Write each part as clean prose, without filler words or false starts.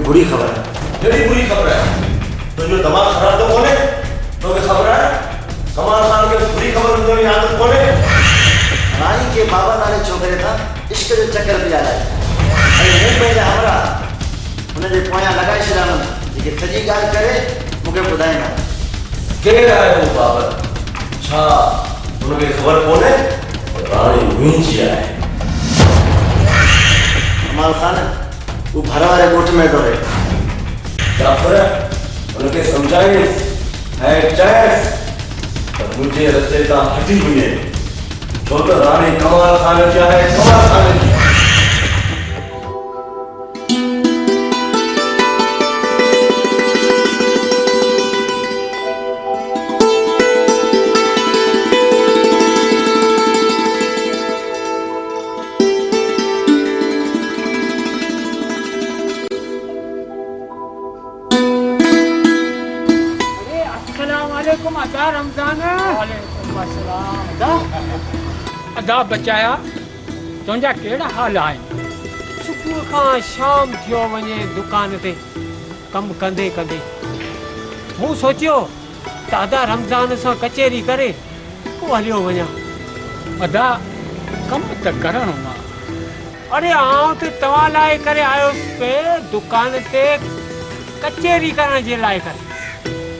बुरी खबर है। केड़ी बुरी खबर है? तो जो दिमाग खराब तो कोने तो खबर है कमाल खान के बुरी खबर मुझे याद कोने रानी के बाबा नाले छोकरे था इश्क जो चक्कर पिया लाए अरे मुंबई जा हमरा उन्हें जे पोया लगाए छडान जेके सजी गाल करे मुके बुधाइना केर है वो बाबा छा उनके खबर कोने रानी मुंजी है कमाल खान वो भरवारे गोठ में तो रहे जाफर उनके समझाए है चैस तो मुझे रस्ते का हटी हुई है तो रानी कमाल खान क्या है कमाल खान की अदा रमजान वालेकुम अस्सलाम अदा बचाया तुंहिंजा कहिड़ा हाल आहिनि सुबुह खां शाम थियो वञे दुकान ते कमु कंदे कंदे मूं सोचियो त अदा रमज़ान सां कचहरी करे पोइ हलियो वञा अदा कमु त करणो आहे अरे आउं त तव्हां लाइ करे आयुसि पे दुकान ते कचहरी करण जे लाइ करे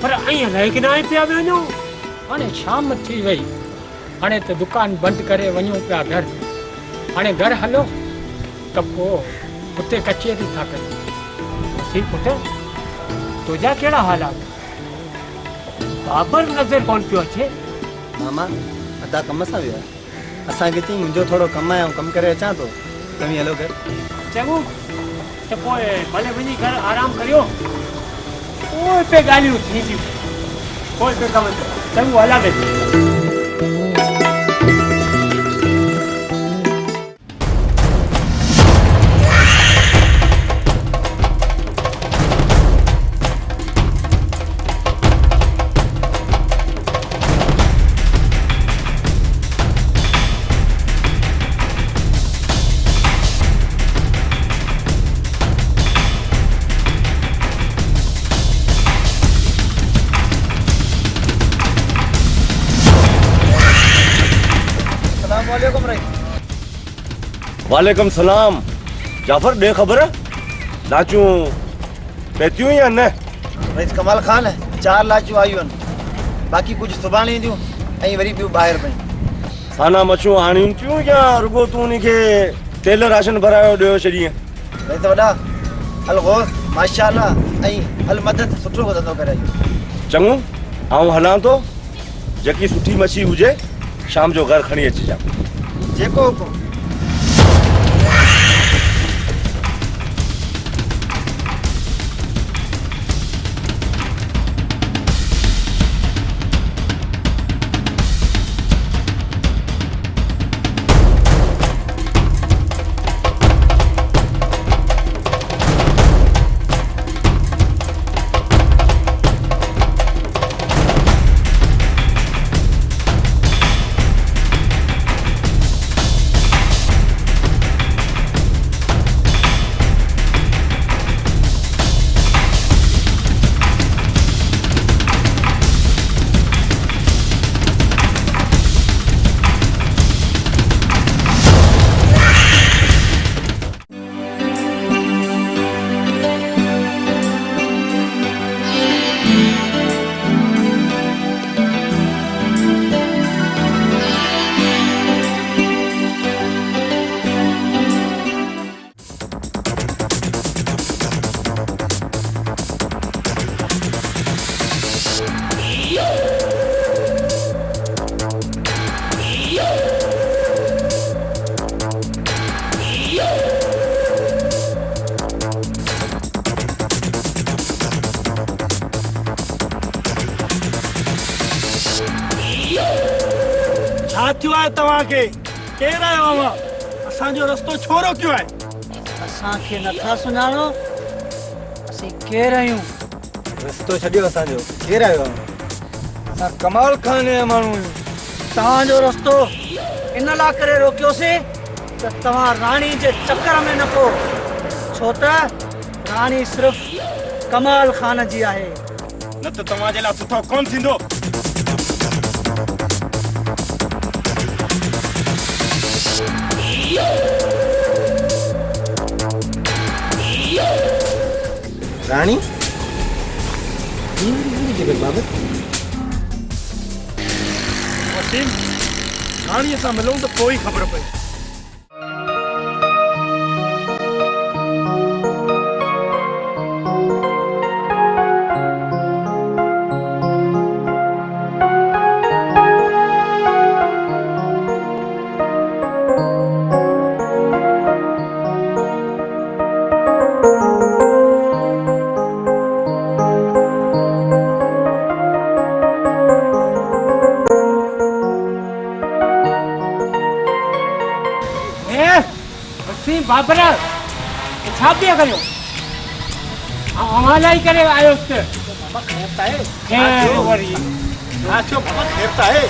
पर अहीं अलाए कि न पिया वञो हाणे शाम थी वई हाणे त दुकान बंदि करे वञूं पिया घर हाणे घर हलो त पोइ हुते कचहरी था कयूं सी पुट तुंहिंजा कहिड़ा हालात बाबर नज़र कोन पियो अचे मामा अदा कम सां वियो आहे असांखे चई मुंहिंजो थोरो कमु आहे कमु करे अचां थो तव्हीं हलो घर चङो त पोइ भले वञी घर आराम करियो पोइ पे ॻाल्हियूं थींदियूं पोइ पे कमु चङो हला वेंदो वालेकुम सलाम जाफर दे खबर लाचू पेतियूं या न रईस कमाल खान 4 लाचू आयूं आहिनि बाक़ी कुझु सुभाणे ईंदियूं ऐं वरी ॿियूं ॿाहिरि पयूं साना मछूं आणियूं थियूं या रुगो तूं उनखे तेल राशन भरायो ॾियो छॾीअ रईस वॾा हल गौस माशाअल्लाह ऐं हल मदद सुठो धंधो करे चङो आऊं हलां थो जेकी सुठी मछी हुजे शाम जो घर खणी अचिजां जेको हुकुम तव्हांखे केरु आयो आहे असांजो रस्तो छो रोकियो आहे असांखे नथा सुञाणो असीं केरु आहियूं रस्तो छॾियो असांजो केरु आयो आहे असां कमाल खान जा माण्हू आहियूं तव्हांजो रस्तो इन लाइ करे रोकियोसीं त तव्हां राणी जे चक्कर में न पओ छो त राणी सिर्फ़ कमाल खान जी आहे। न त तव्हांजे लाइ सुठो कोन थींदो। रानी वसीम, राणीअ सां मिलूं त पोइ ई ख़बर पई। बाबरा छा पिया करियो? हवाला ही करे आयो उससे। वरी छो बाबा खेरता है?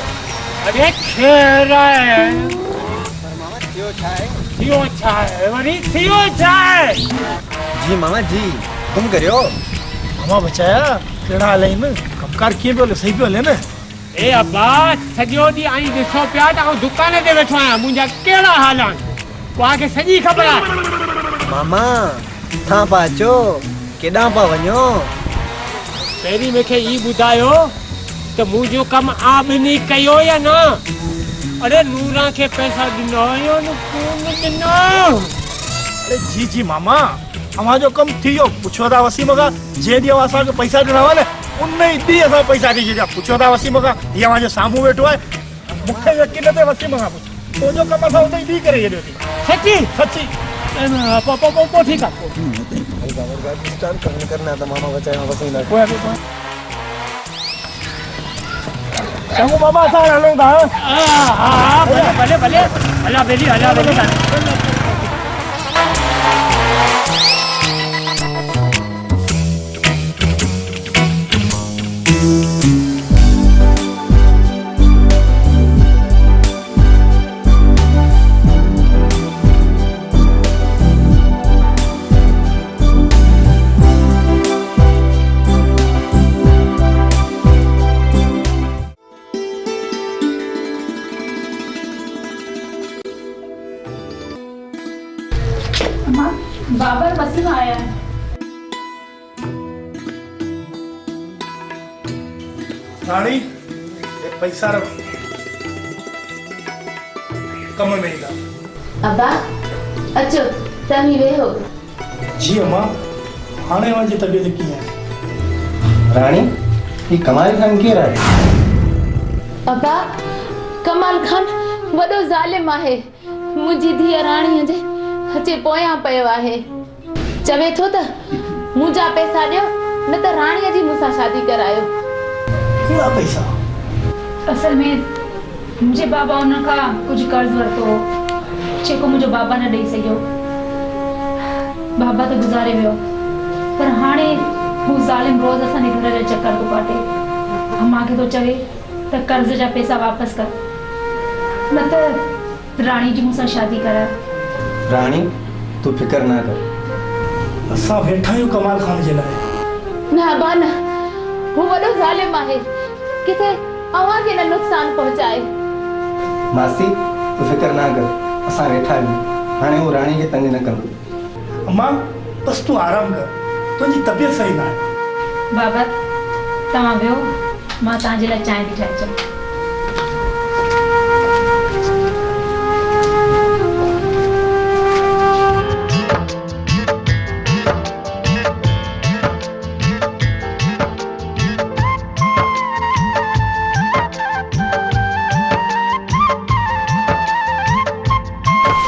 अरे खेरा है। थियो छा है वरी थियो छा है? जी मामा जी तुम करियो मामा बचाया कहिड़ा हाल आहिनि? कमकार कीअं पियो हले? सही पियो हले न? ए अब्बा सॼो ॾींहुं आई ॾिसो पिया त आउं दुकान ते वेठो आहियां, मुंहिंजा कहिड़ा हाल आहिनि तव्हांखे सॼी ख़बर आहे। मामा था पा अचो केॾां पा वञो? पहिरीं मूंखे ई ॿुधायो त मुंहिंजो कमु आबिनी कयो या न? अरे नूरा खे पैसा ॾिनो या न कोन ॾिनो? अरे जी जी मामा अवांजो कमु थी वियो। पुछो था वसीम खां, जंहिं ॾींहुं असांखे पैसा ॾिना हुआ न उन ई ॾींहुं असां पैसा ॾेई छॾिया। पुछो था वसीम खां, हीअ अवांजे साम्हूं वेठो आहे। मूंखे यकीन ते वसीम खां पुछ, तुंहिंजो कमु असां उन ई ॾींहुं करे छॾियो थी। सची सची पो ठीकु आहे। करना तो मामा बचाए वसीम चङो मामा असां हलूं था। हा भले भले भले हला बेली हला बेली। बाबर वसीम आया है। रानी ये पैसा रख, कम में ईंदा। अब्बा अचो तव्हीं वेहो। जी अम्मा हाणे अवांजी तबियत कीअं आहे? रानी ये कमाल खान केर आहे? अब्बा कमाल खान वॾो ज़ालिम आहे। मुंहिंजी धीअ राणीअ जे हचे पोयां पियो आहे। चवे थो त मुंहिंजा पैसा ॾियो न त राणीअ जी मूंसां शादी करायो। कहिड़ा पैसा? असल में मुंहिंजे बाबा उन खां कुझु कर्ज़ वरितो जेको मुंहिंजो बाबा न ॾेई सघियो। बाबा त गुज़ारे वियो पर हाणे हू ज़ालिम रोज़ असांजे घर जा चकर थो काटे। मूंखे थो चवे त कर्ज़ जा पैसा वापसि कर न त राणी जी मूंसां शादी कराए। रानी तू फिकर ना कर, असां वेठा आहियूं कमाल खान जे लाइ। न अब्बा न, हू वॾो ज़ालिम आहे, किथे अव्हांखे न नुक़सान पहुचाए। मासी तू फिकर ना कर, असां वेठा आहियूं। हाणे वो रानी खे तंग न कंदो। अम्मा बस तूं आराम कर, तुंहिंजी तबियत सही न आहे। बाबा तव्हां वियो, मां तव्हांजे लाइ चांहि थी ठाहे अचां।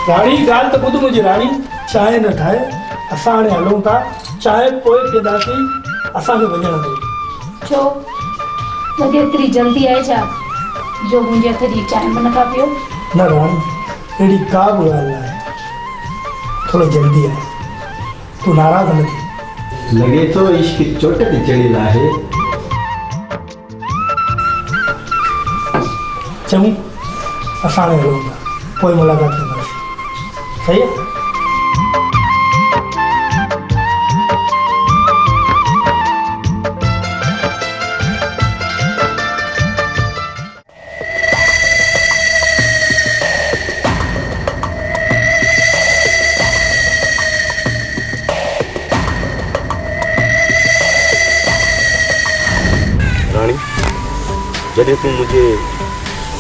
राणी ॻाल्हि त ॿुध मुंहिंजी राणी, चांहि न ठाहे, असां हाणे हलूं था। चांहि पोइ पीअंदासीं, असांखे वञणु ॾे। छो लॻे एतिरी जल्दी आहे छा जो मुंहिंजे हथ जी चांहि बि नथा पियो? न राणी अहिड़ी का बि ॻाल्हि न आहे, थोरो जल्दी आहे, तूं नाराज़ न थी। लगे तो इश्क चोट ते चढ़ियल आहे। चङो असां हाणे हलूं था, पोइ मुलाक़ात कंदासीं। सही आहे? रानी जॾहिं तूं मुंहिंजे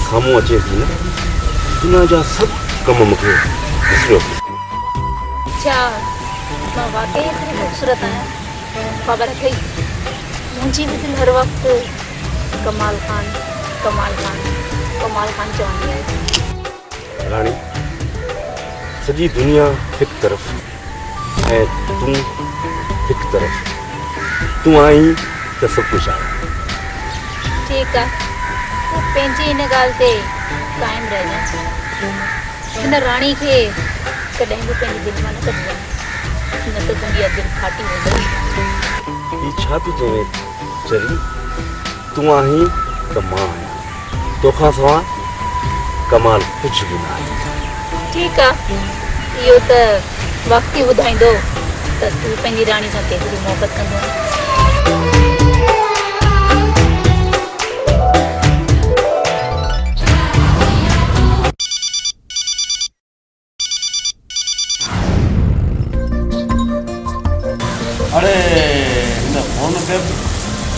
साम्हूं अचे थी न दुनिया जा सभु कम मूंखे विसरियो अच्छा मां वाकई एतिरी ख़ूबसूरत आहियां ख़बर अथई मुंहिंजी बि दिलि हर वक़्तु कमाल खान कमाल खान कमाल खान चवंदी आहे। रानी सॼी दुनिया हिकु तरफ़ ऐं तूं हिकु तरफ़ तूं आई त सभु कुझु आहे। ठीकु आहे तूं पंहिंजी हिन ॻाल्हि ते क़ाइमु रहिजांइ हिन राणी खे कॾहिं बि पंहिंजी दिलि मां न कढजांइ न त तुंहिंजी दिलि फाटी वेंदई। ही छा थी चवे चरी तूं आहीं त मां आहियां तोखां सवाइ कमाल कुझु बि न आहे। ठीकु आहे इहो त वक़्तु ई ॿुधाईंदो त तूं पंहिंजी राणी सां केतिरी मोहबत कंदो। अरे हिन फोन ते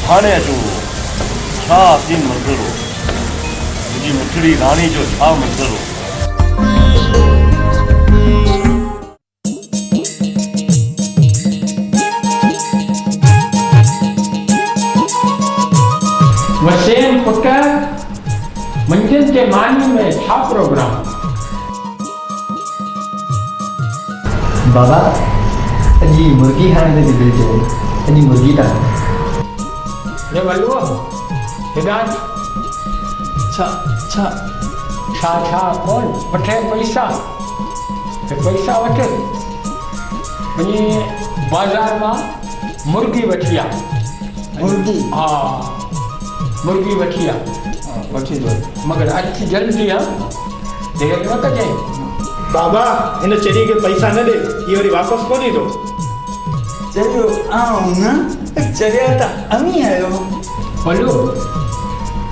हाणे अचो छा सीन मंज़र हो मुंहिंजी मिठड़ी राणी जो छा मंज़र हो। वसीम पुट मंझंदि जे मानी में छा प्रोग्राम? बाबा अजी मुर्गी खाने ते दिल चए अजी मुर्गी था रे वल्लुआ हिदायत छा छा छा छा बोल वठे पैसा ते पैसा वठे वञी बाज़ार मां मुर्गी वठी आ मुर्गी हा मुर्गी वठी आ वठी दो मगर अच जल्दी आ देर न कजे। बाबा हिन चरी खे पैसा न ॾे इहो वरी वापसि कोन ईंदो। चलो आओ ना चरिया त अमी आयो वल्लू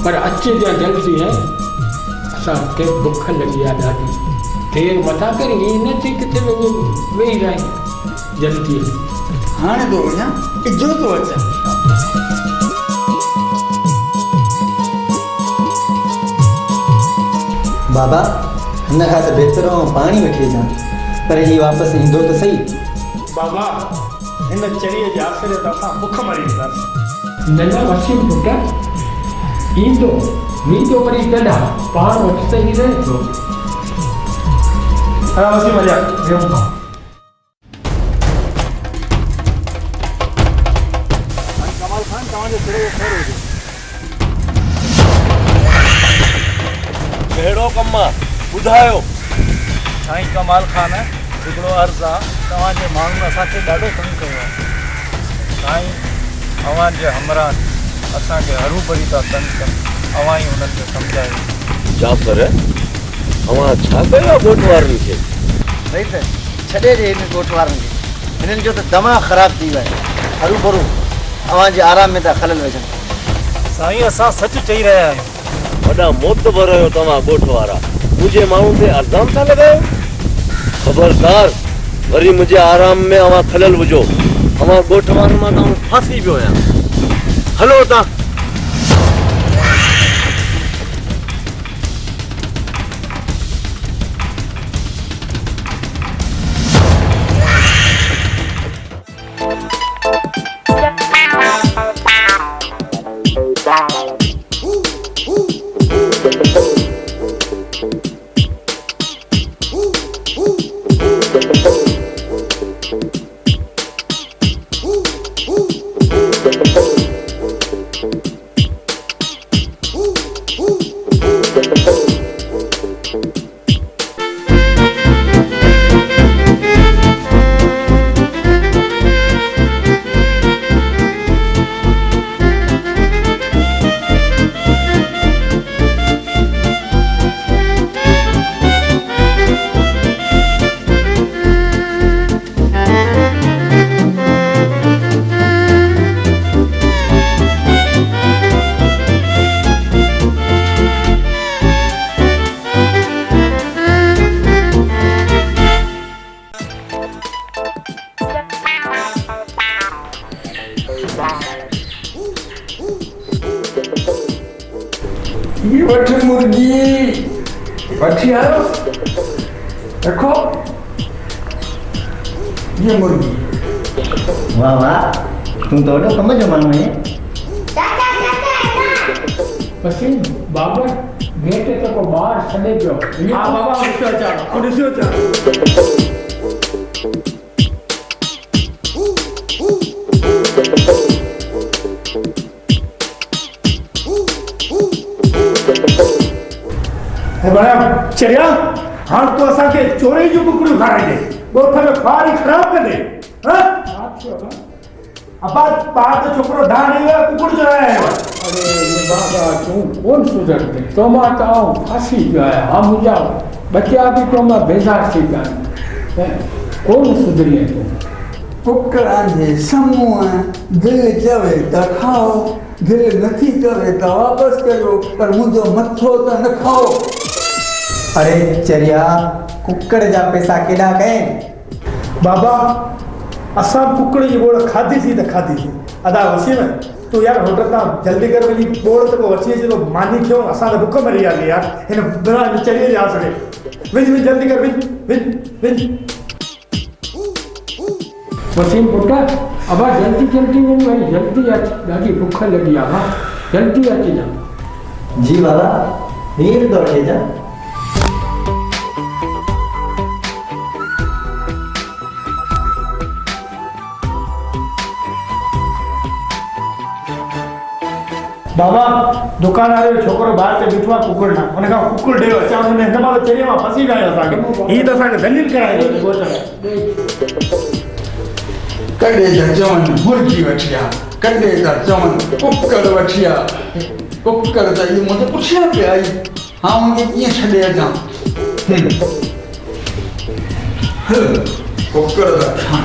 पर अच जा जल्दी है असांखे बुख लॻी आहे ॾाढी देर मथां कर ईअं न थी किथे वञी वेही रहे जल्दी हाणे तो वञा जो तो अचा बाबा हिन खां त बहितर पाणी वठी अचां पर ही वापसि ईंदो त सही। बाबा हिन चरीअ जे आसिरे त असां बुख मरी वेंदासीं। न न वसीम पुट ईंदो वेंदो वरी कॾा पाण वटि त ई रहे थो। हला वसीम हलिया वेहूं था। कमाल खान तव्हांजो कहिड़ो ख़ैरु हुजे। कहिड़ो कमु आहे ॿुधायो। साईं कमाल खान हिकिड़ो अर्ज़ु आहे तव्हांजे माण्हुनि असांखे ॾाढो तंग कयो आहे। साईं अव्हांजे हमरा असांखे हरू भरी था तंग कनि अव्हां ई हुननि खे सम्झायो। जाफ़र अव्हां छा कयो आहे ॻोठ वारनि खे? भई त छॾे ॾे हिन ॻोठ वारनि खे हिननि जो त दिमाग़ ख़राबु थी वियो आहे हरू भरू अव्हांजे आराम में था ख़लल विझनि। साईं असां सच चई रहिया आहियूं। वॾा मोतबर आहियो तव्हां ॻोठ वारा मुंहिंजे माण्हुनि ते अल्ज़ाम था लॻायो। ख़बरदार वरी मुंहिंजे आराम में अव्हां ख़लल विझो अव्हां ॻोठ वारनि मां तव्हां फासी पियो आहियां। हलो तव्हां ये वठ मुर्गी वठी आयो देखो ये मुर्गी वाह वाह तुम तो वॾो कम जो माण्हू आहीं। पसी बाबा गेट ते को बाहर छॾे पियो। हा बाबा ॾिसो अचां ॾिसो अचां। बड़ा चरिया हाण तो असा के चोरी जो कुकड़ू खाराई दे गोठ में फारी खराब कर दे हां अपा पात छोकरो ढाणी वे कुकड़ चराया है। अरे ये बाबा तू कौन सुधर दे तो मा ताऊ फांसी जो है हम मुझा बच्चा भी तो मैं बेजार थी जान कौन सुधरी है तू कुकड़ा जे समूह दिल चवे त खाओ दिल नथी चवे त वापस करो पर मुझो मथो त न खाओ। अरे चरिया कुकड़ जा पैसा केॾा कएं बाबा असा कुकड़ जी बोड़ खाधी थी त खाधी थी अदा वसीम तू यार होटल ता जल्दी कर वही बोड़ त को वची जे मानी क्यों असा त भूख मरी आली यार इन बिना चरिए जा सके विज जल्दी कर विज वसीम पुटा अब जल्दी जल्दी में भाई जल्दी अच ॾाढी भूख लगी आ हां जल्दी अच जा। जी बाबा हीर तो वठी जा। बाबा दुकान वाले छोकरो बाहर से बिठवा कुकड़ ना उन का कुकड़ देयो अचा उन हिन माल चरिए में फसी गयो असा के ही त असा दलील कराए दो गोच कॾे त चवनि मुर्गी वठिया कॾे त चवनि कुकड़ वठिया कुकड़ त इहो मूंखे पुछिया पिया आई हा मूंखे कीअं छॾे अचां कुकड़ त खां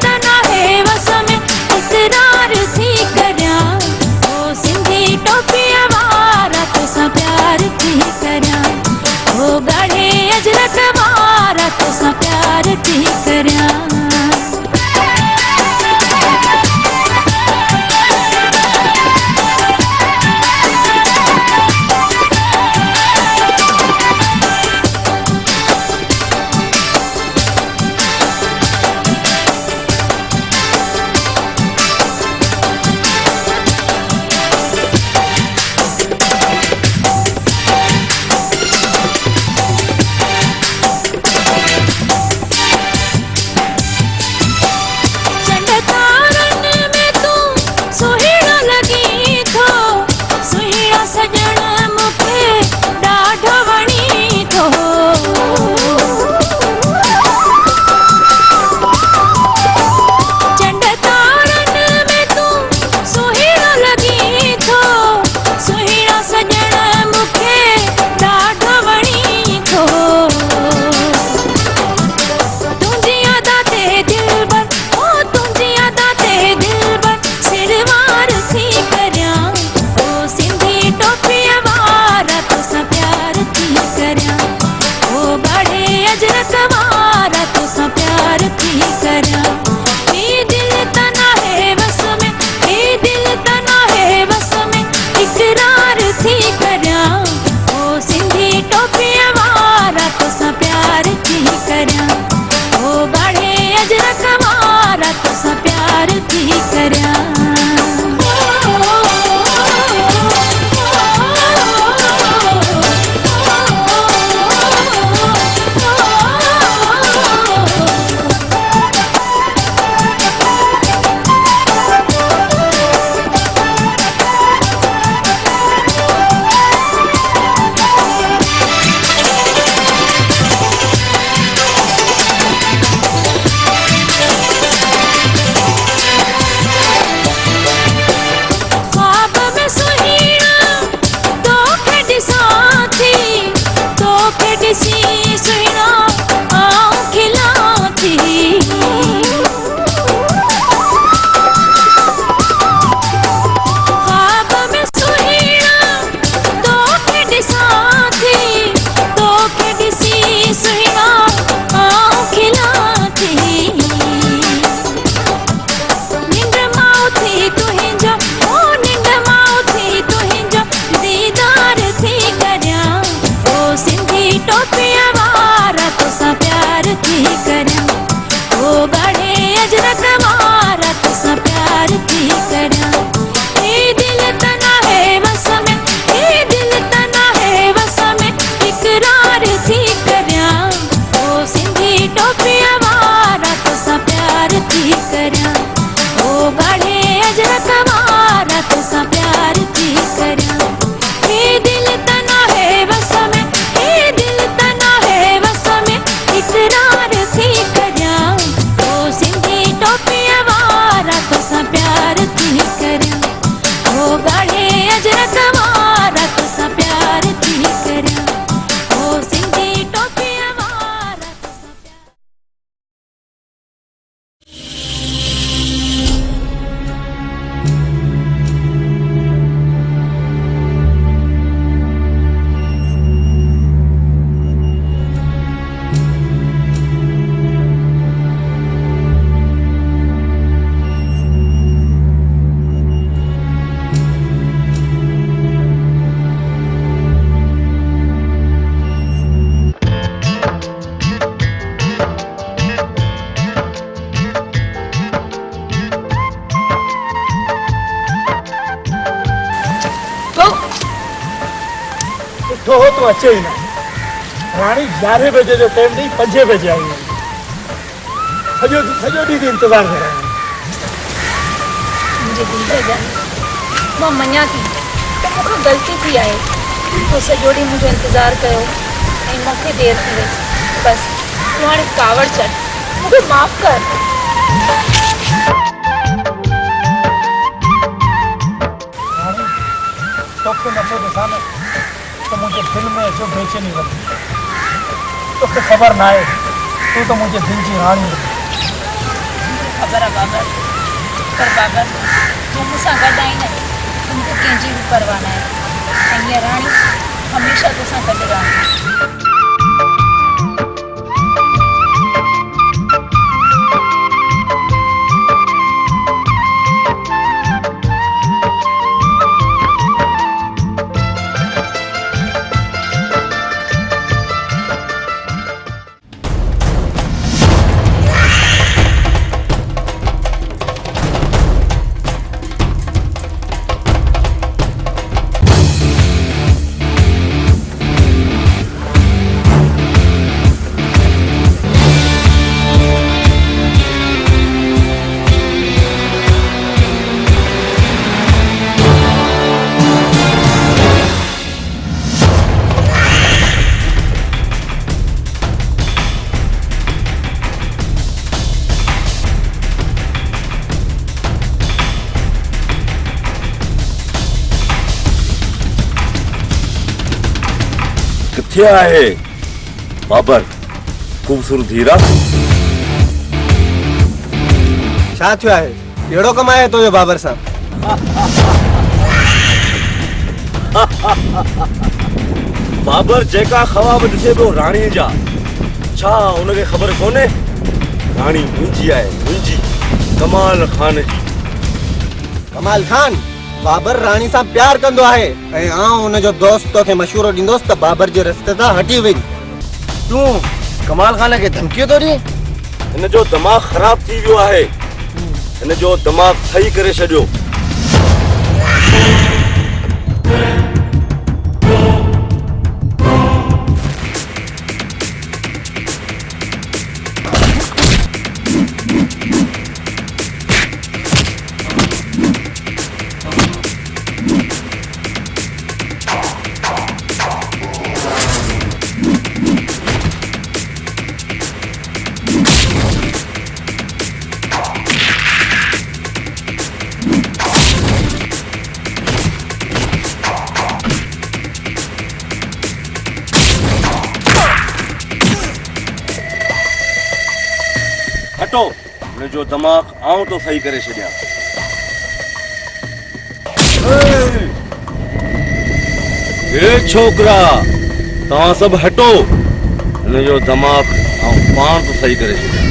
तना प्यार थी करया तो अचे ही ना रानी 11 बजे जो टाइम दी 5 बजे आई सजो डी इंतजार कर रहा है मुझे दिल भेजा मां मन्या थी तो गलती थी आए तो सजोड़ी मुझे इंतजार कयो ऐं मूंखे देर थी वई बस तूं हाणे कावड़ चढ़ मुझे माफ कर तो नशो ॾिसां न तो मुझे दिल में जो बेचैनी वधी तो खबर ना है तू तो मुझे दिल की रानी खबर है बाबर पर बाबर तू मुझसे गॾु आई न तुमको कंहिंजी भी परवाह ना है ऐं हीअ रानी हमेशा तोसां गॾु रहंदी क्या है बाबर खूबसूरत हीरा छा थियो आहे एड़ो कमाए तो बाबर साहब बाबर जेका ख्वाब ॾिसे पियो राणी जा छा उनखे ख़बर कोन्हे राणी मुंहिंजी आहे मुंहिंजी कमाल खान जी कमाल खान बाबर रानी सां प्यार कंदो आहे ऐं आउं उनजो दोस्त तोखे मशवरो ॾींदोसि त बाबर जे रस्ते तां हटी वञ तूं कमाल खान खे धमकी थो ॾे हिनजो दिमाग़ ख़राब थी वियो आहे हिन जो दिमाग़ सही करे छॾियो। हटो, हुन जो दिमाग़ आऊं तो सही करे छॾियां। हे छोकरा, तव्हां सभु हटो, हिन जो दिमाग़ आऊं पाण तो सही करे छॾियां।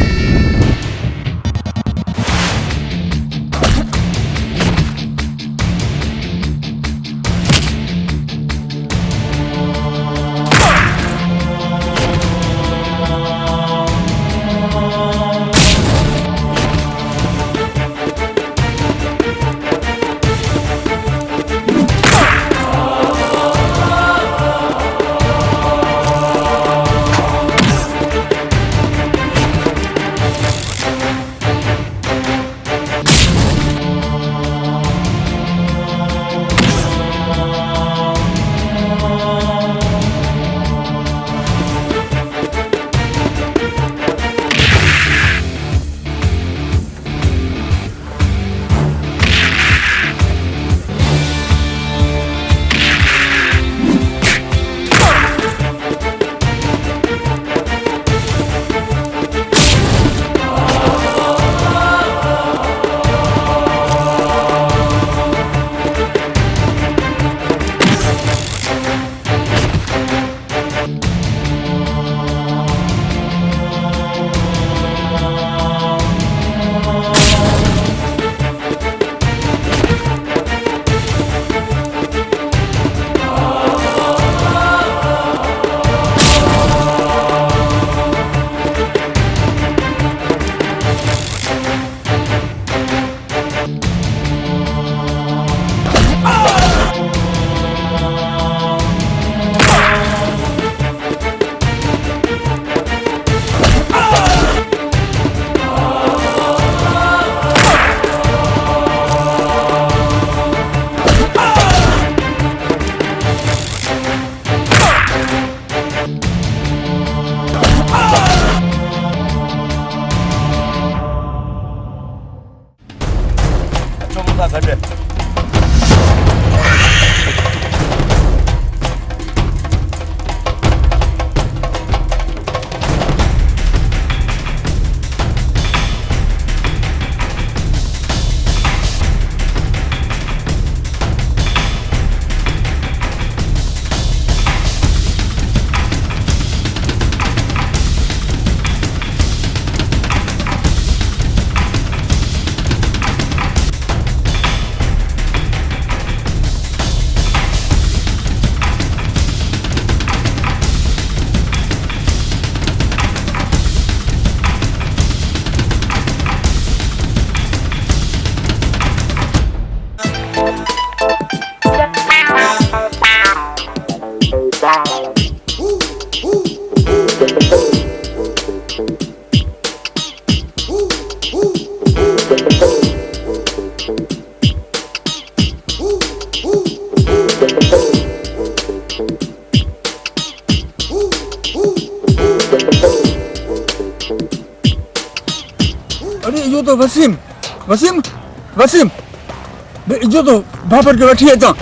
अरे यो तो वसीम वसीम वसीम जो तो बाबर के वठी अचां।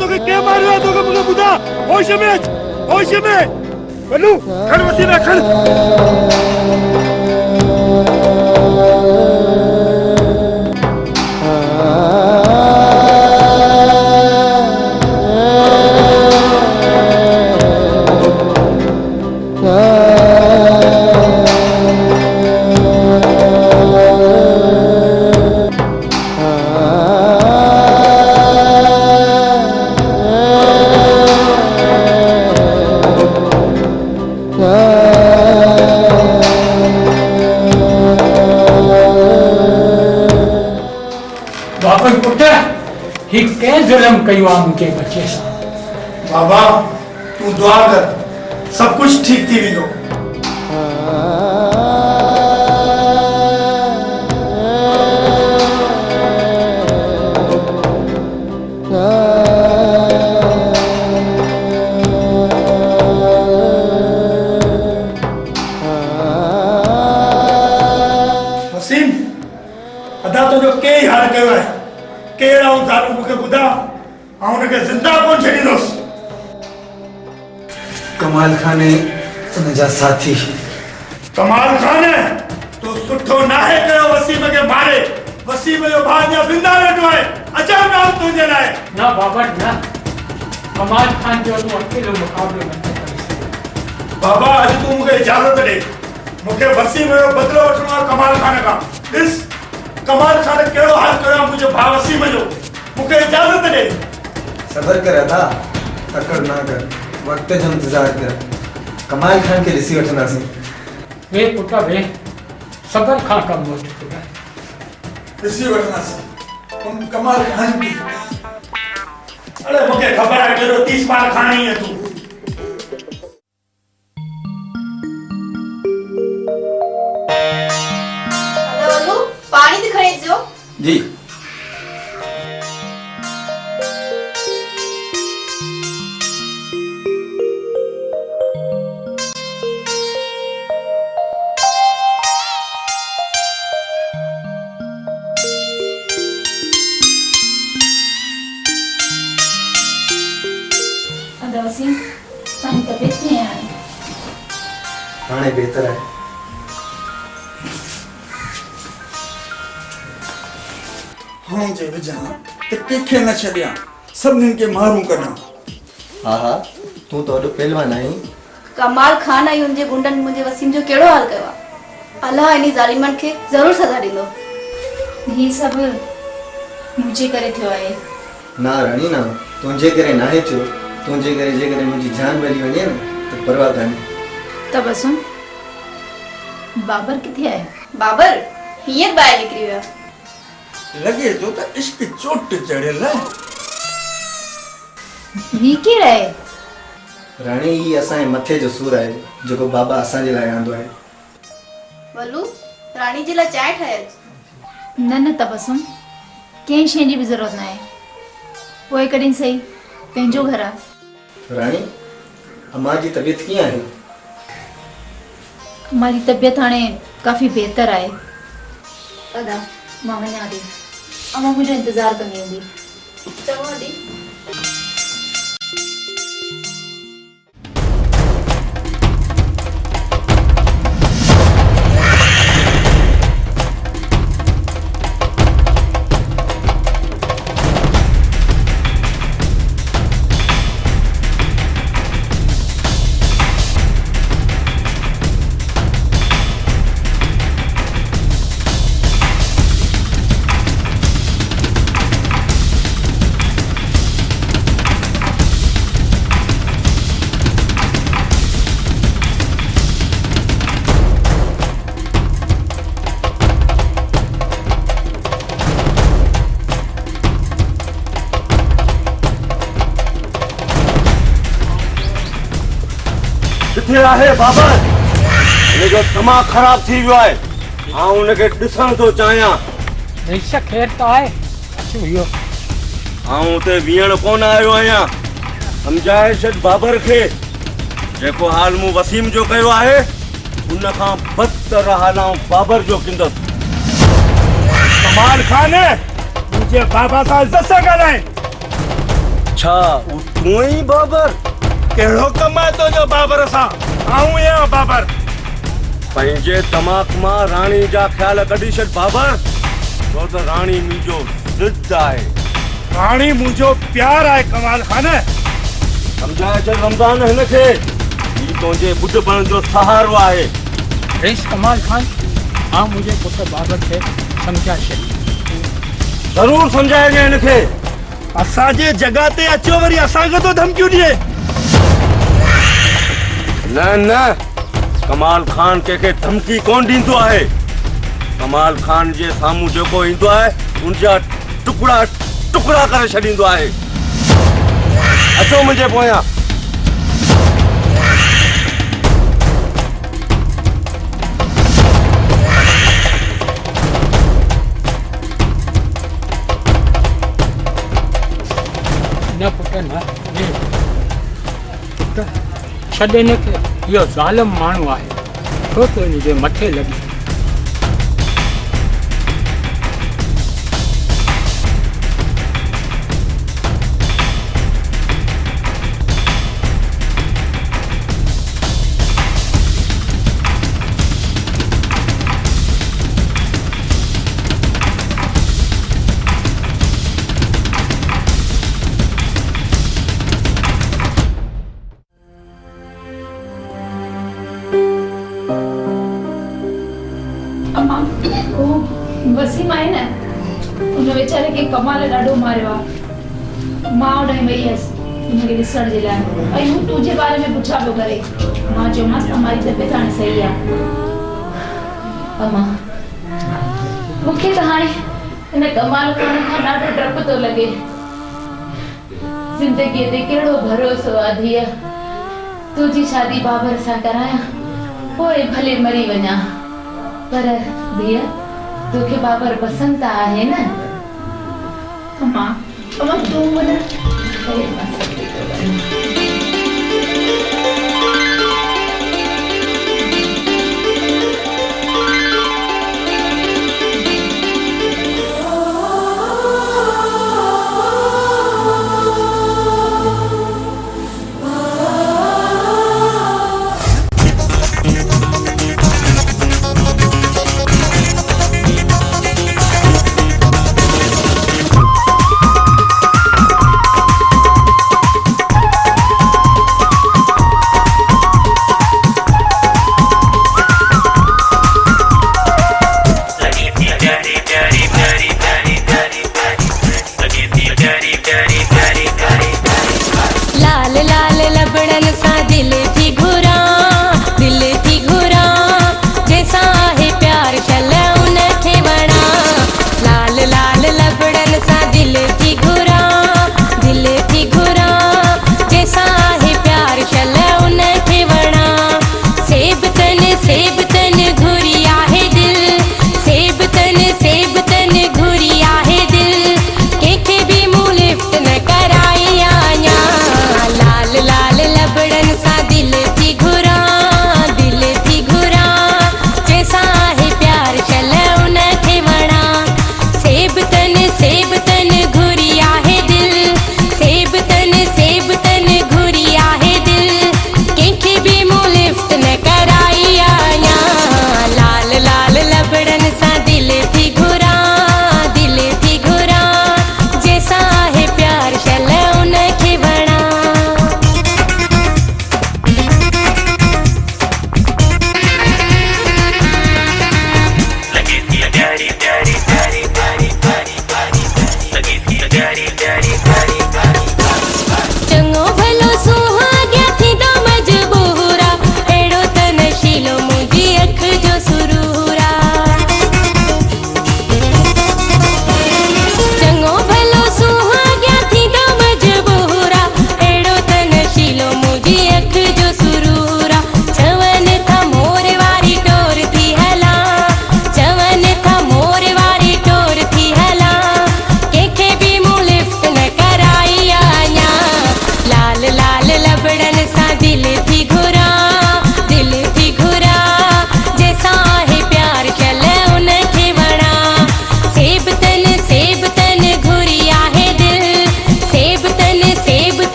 तोखे के मारियो है तोखे मुझे बुधा होश में अच होश में बल्लू खड़ वसीम खड़ बाबर पुट ही के जुल्म कयो आ मुझे बच्चे सा बाबा तू दुआ कर सब कुछ ठीक थी विनो वसीम अदा तो जो के हाल कयो है केड़ा उतारू मुके बुधा आ उनके जिंदा कोन छडींदोस कमाल खान उनजा साथी कमाल खान तो सुठो ना है कयो वसीम के मारे वसीम जो भाॼा जिंदा वेठो है अचा नाम तुझे लाए ना बाबर ना कमाल खान जो तू अकेलो मुकाबले में कर सके बाबा आज तू मुके इजाजत दे मुके वसीम जो बदलो वठणो आहे कमाल खान का ॾिस कमाल खान केड़ो हाल कयो मुझे भा वसीम जो मुके इजाजत दे सबर कर था तकड़ ना कर वक्त जो इंतजार कर कमाल खान के ॾिसी वठंदासीं वे पुट वे सबर खां कम वठ पुट ॾिसी वठंदासीं उन कमाल खान की अरे मुके खबर है केड़ो 30 मार खानी है तू हेलो पानी दिखाई जो जी अदा वसीम ताई तबीयत कीअं आहे हाणे बेहतर है हाँ जे विझा ते कंहिंखे न छॾियां सभिनीनि खे मारूं कढां हा हा तू तो वॾो पहलवान आहीं कमाल खान आई उनजे गुंडन मुझे वसीम जो केड़ो हाल कयो आहे अल्लाह इनी ज़ालिमन खे जरूर सज़ा ॾींदो ही सभु मुंहिंजे करे थियो आहे ना रानी ना तुझे करे नाहे थियो तुझे करे जे करे मुंहिंजी जान बली वञे न त परवाह कान्हे तबसुम बाबर किथे आहे बाबर हीअं ॿाहिरि निकिरी वियो आहे लॻे थो त इश्क चोट चढ़ियल आहे ही केरु आहे रानी ही असांजे मथे जो सूर आहे जेको बाबा असांजे लाइ आंदो आहे वल्लू रानी जे लाइ चांहि ठाहे न न तबसुम कंहिं शइ जी बि ज़रूरत न आहे पोइ कॾहिं सही पंहिंजो घर आहे रानी अम्मा जी तबीयत कीअं आहे हमारी तबीयत हाणे काफ़ी बहितर आहे अदा मां वञां थी अम्मा मुंहिंजो इंतज़ारु कंदी हूंदी चङो दी किथे आहे बाबर हिनजो दिमाग़ ख़राब थी वियो आहे आउं हुनखे ॾिसण थो चाहियां बेशक ख़ैर त आहे अचो इहो आउं उते बीहण कोन आयो आहियां सम्झाए छॾ बाबर खे जेको हाल मूं वसीम जो कयो आहे उन खां बदतर हाल आउं बाबर जो कंदुसि कमाल खान मुझे बाबा सां इज्जत सां ॻाल्हाए अच्छा तू ही बाबर कहिड़ो कमु आहे तुंहिंजो बाबर सां? आऊं आहियां बाबर। पंहिंजे दिमाग़ मां राणी जा ख़्याल कढी छॾ बाबर, छो त राणी मुंहिंजो ज़िद आहे। राणी मुंहिंजो प्यार आहे कमाल खान। सम्झाए छॾ रमज़ान हिनखे, ही तुंहिंजे ॿुढपण जो सहारो आहे। रेस कमाल खान, हाँ मुझे पुत्र बाबर खे समझा छॾ। ज़रूर सम्झाइजे हिनखे। असांजे जॻह ते अचो वरी असांखे तो धमकियूं ॾिए। न न, कमाल खान कंहिंखे धमकी कोन ॾींदो आहे। कमाल खान जे साम्हूं जेको ईंदो आहे उनजा टुकड़ा टुकड़ा करे छॾींदो आहे। अचो मुंहिंजे पोयां। न पुत्र न, पुत्र छॾ हिनखे, इहो ज़ालिम माण्हू आहे, छो तो हिनजे मथे लॻी। वसीम आहे न, उन वीचारे खे कमाल ॾाढो मारियो आहे। मां ओॾांहुं वई हुयसि हुनखे ॾिसण जे लाइ, ऐं हू तुंहिंजे बारे में पुछा पियो करे। मां चयोमांसि तमारी तबियत हाणे सही आहे। अम्मा, मूंखे त हाणे हिन कमाल खान खां ॾाढो डपु थो लॻे। ज़िंदगीअ ते कहिड़ो भरोसो आहे धीअ। तुंहिंजी शादी बाबर सां करायां, पोइ भले मरी वञा, पर धीअ तोखे बाबर पसंदि त आहे न? अम्मा तूं वञ।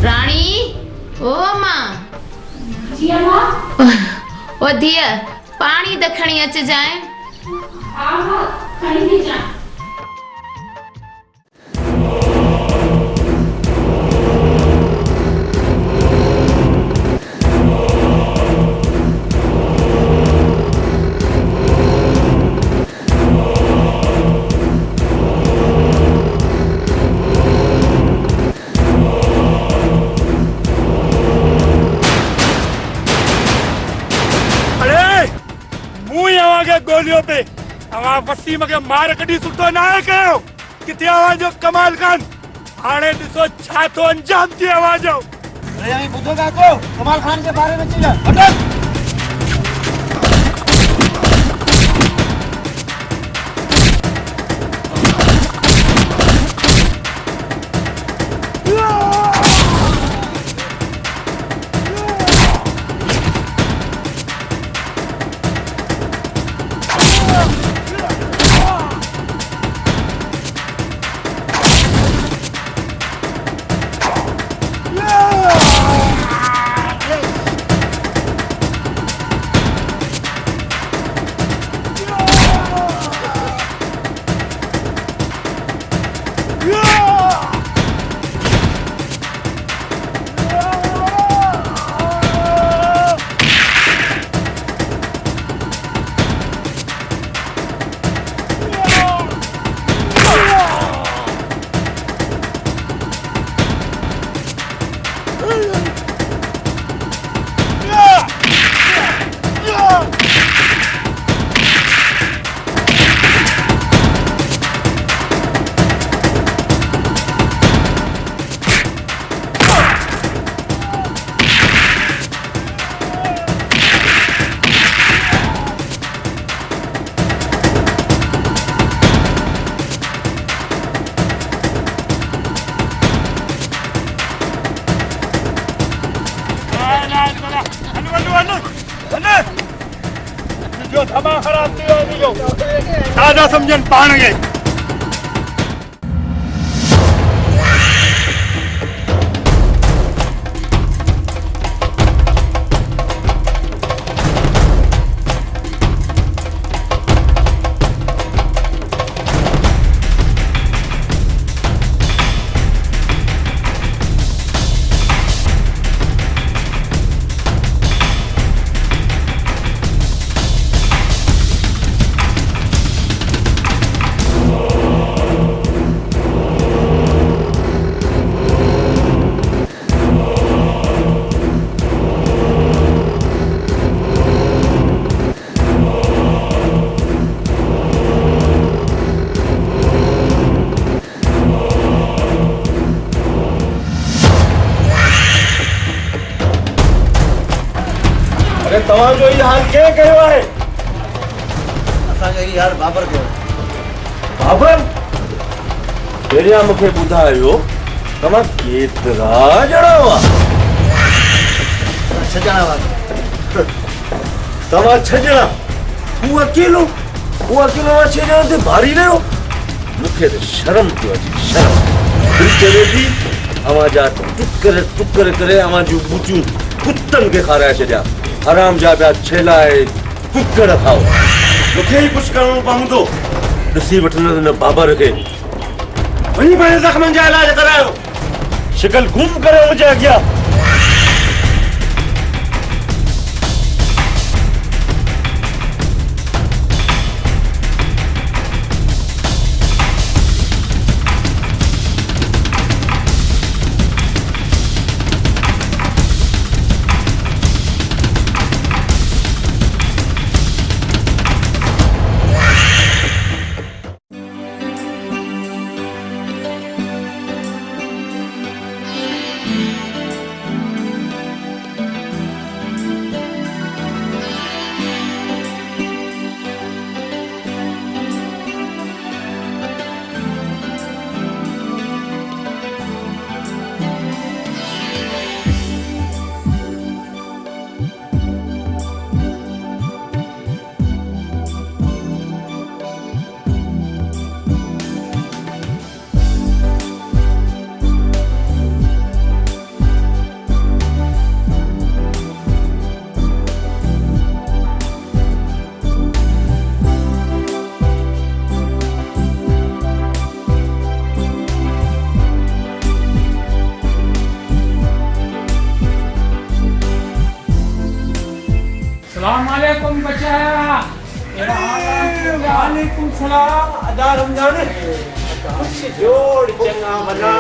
राणी ओ मां जी अम्मा। ओ दिया पानी त खणी अच जाए। हाँ हाँ खणी थी जा। गोलियों पे अवा वसीम के मार कडी सुठो ना है कयो किथे आवाज जो कमाल खान हाणे दिसो छा तो अंजाम थी आवाज जो। अरे यही बुधोगा को कमाल खान के बारे में चीज हट जो धमा खराब थी हो दादा समझन पाण के तव्हांजो ई हाल कंहिं कयो आहे? असांजो ई हाल बाबर कयो। बाबर पहिरियां मूंखे ॿुधायो तव्हां केतिरा ॼणा हुआ? 6 ॼणा हुआ। तव्हां 6 ॼणा हू अकेलो 6 ॼणनि ते भारी रहियो। मूंखे त शर्म थी अचे शर्म। दिलि चवे थी अवां जा टुकर करे अवां जूं ॿूटियूं कुतनि खे खाराए छॾिया। हराम जा पिया छेलाए कुकर खाओ। मूंखे ई कुझु करणो पवंदो। ॾिसी वठंदो हिन बाबर खे। वञी पंहिंजे ज़ख़्मनि जा इलाज करायो। शिकल गुम करे मुंहिंजे अॻियां। बचाया वालेकुम सलाम अदा रमजान खुश जोड़ चंगा भला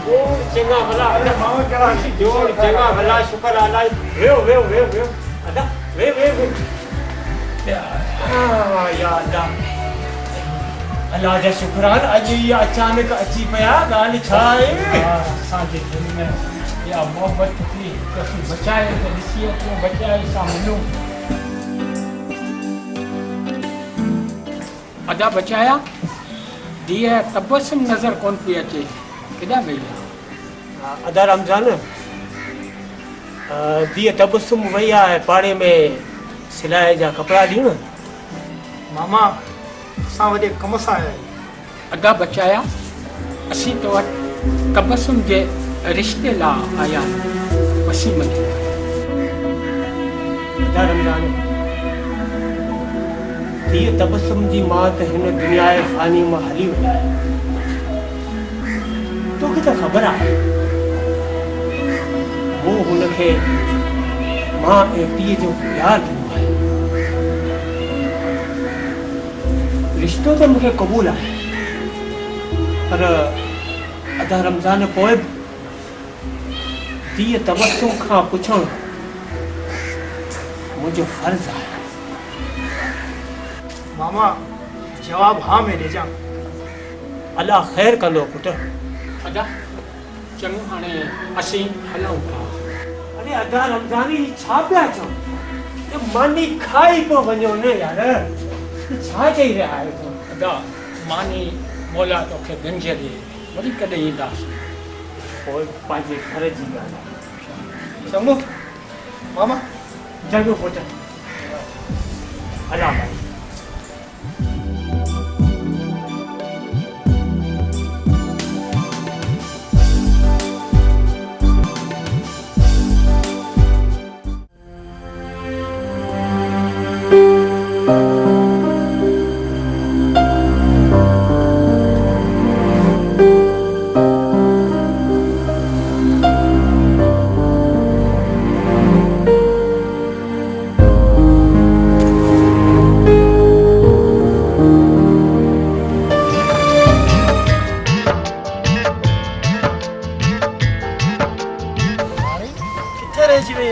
जोड़ चंगा भला अदा मामा करा जोड़ चंगा भला शुक्र अल्लाह वे अदा वे या अल्लाह अल्लाह जा शुक्रान अज ये अचानक अची पया गाल छा है साजे दिल में या मोहब्बत थी कसी बचाए तो दिसिए तो बचाए सामने अदा बचाया दिए तबस्सुम नजर कौन पी अचे केदा वई अदा रमजान दिए तबस्सुम वही है पाड़े में सिलाई जा कपड़ा दी न मामा असां वॾे कम सां आया आहियूं। अदा बचाया असी तो वटि तबस्सुम जे रिश्ते ला आया वसीम खे अदा रमजान दिए तबस्सुम जी मात हिन दुनिया फानी में हली वई तोखे त ख़बर आहे वो हुनखे मां ऐं पीउ जो प्यार ॾिनो आहे रिश्तो तो मूंखे क़बूल आहे पर अदा रमज़ान पोइ बि धीअ तबस्सुम खां पुछणु मुंहिंजो फर्ज़ आहे मामा जवाब हाँ में ॾिजां। अल्लाह ख़ैर कंदो पुट। अदा चङो हाणे असीं हलूं था। अरे अदा रमज़ानी छा पिया चओ ये मानी खाई पियो वञो न यार छा चई रहिया आहियो तूं? अदा मानी मौला तोखे गंज ॾे वरी कॾहिं ईंदासीं पोइ पंहिंजे घर जी ॻाल्हि आहे चङो मामा जॻो पुट अल्लाह भाई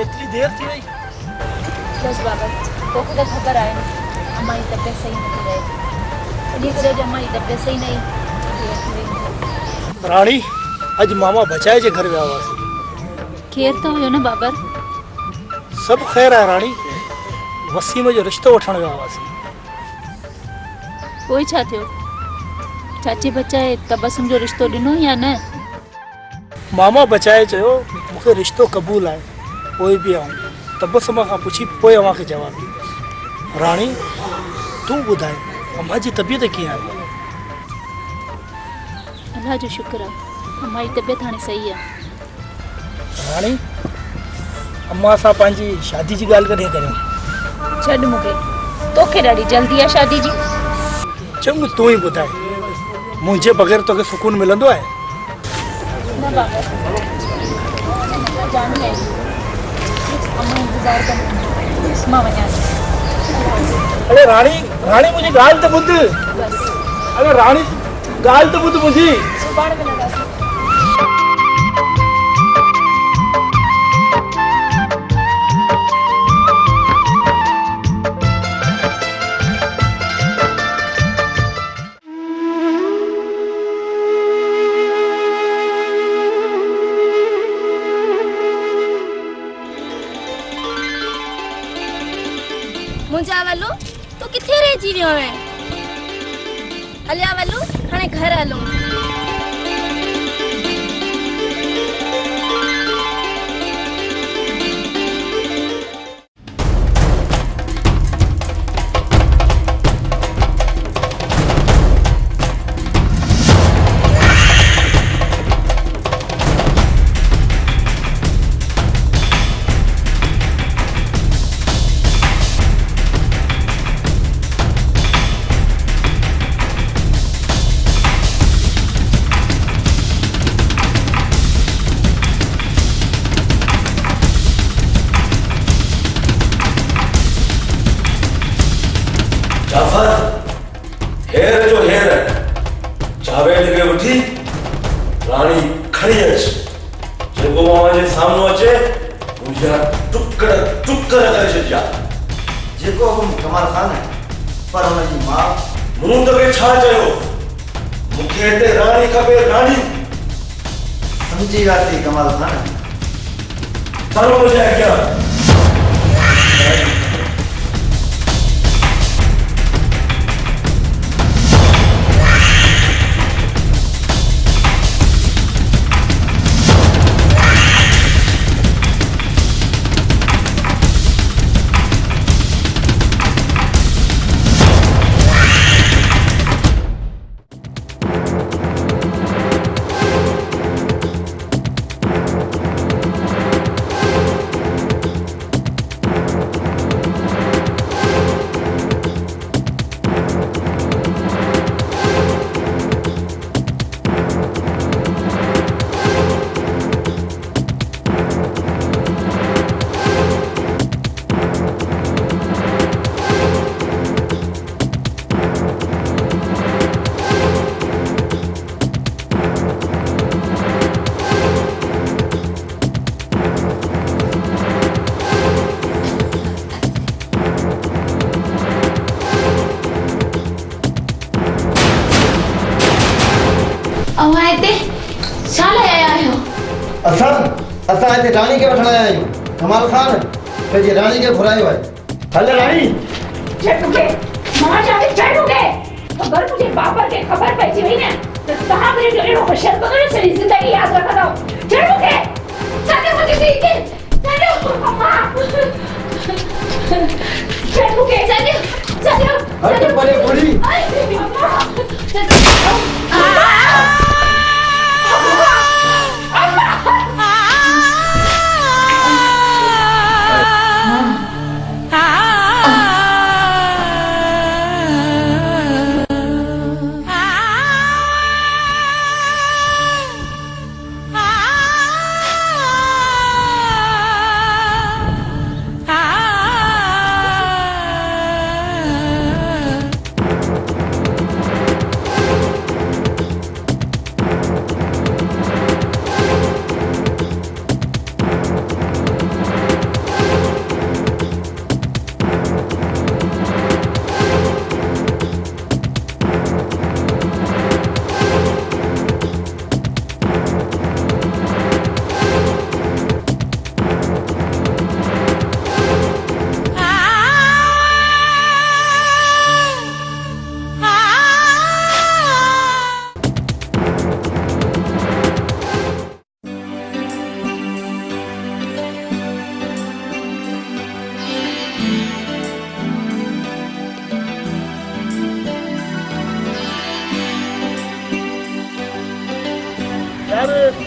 इतनी देर थी वही बस बाबा तोखे तो खबर आहे अम्मा जी तबियत सही नथी रहे इन करे अम्मा जी तबियत सही नहीं रानी अज मामा बचाए जे घर विया हुआसीं। केर तो हुयो न बाबर सब ख़ैर आहे रानी वसीम जो रिश्तो वठण विया हुआसीं। कोई छा थियो चाची बचाए तबस्सुम जो रिश्तो ॾिनो या न? मामा बचाए चयो मूंखे रिश्तो क़बूल आहे पोइ बि आऊं तबस्सुम खां पुछी पोइ अव्हां खे जवाबु ॾींदुसि। रानी तूं ॿुधाए अम्मा जी तबियत कीअं आहे? अल्लाह जो शुक्र आहे अम्मा जी तबियत हाणे सही आहे। रानी अम्मा सां पंहिंजी शादी जी ॻाल्हि कॾहिं करियूं? छॾ मूंखे तोखे ॾाढी जल्दी आहे शादी जी। चङो तूं ई ॿुधाए मुंहिंजे बग़ैर तोखे सुकून मिलंदो आहे? न बाबा जानी है अम्मा इंतजार कर मां वञा थी। अरे रानी रानी मुंहिंजी ॻाल्हि त ॿुध। बस अरे रानी ॻाल्हि त ॿुध मुंहिंजी। सुभाणे मिलंदासीं। मुंहिंजा वलू तूं किथे रहिजी वियो आहे? हलिया वलू हाणे घर हलूं। जेको मां जे सामने अचे मुझे टुकड़ टुकड़ करे छॾिया। जेको हुकुम कमाल खान है पर हुनजी मां मूं तोखे छा चयो? मूंखे हिते राणी खपे, राणी। समझी वियासीं कमाल खान। हलो मुझे क्या असां हिते राणी खे वठण आया आहियूं। कमाल खान पंहिंजी राणी खे घुरायो आहे। हल राणी मां चाहे चढ़ोगे अगर मुझे बाबर के खबर पहुंची हुई ना तो कहां मेरे डरे होशियार बगैर सारी जिंदगी याद रखा दो। चढ़ोगे चढ़ो मुझे देख के चढ़ो अम्मा चढ़ोगे चढ़ो हट परे बुढ़ी।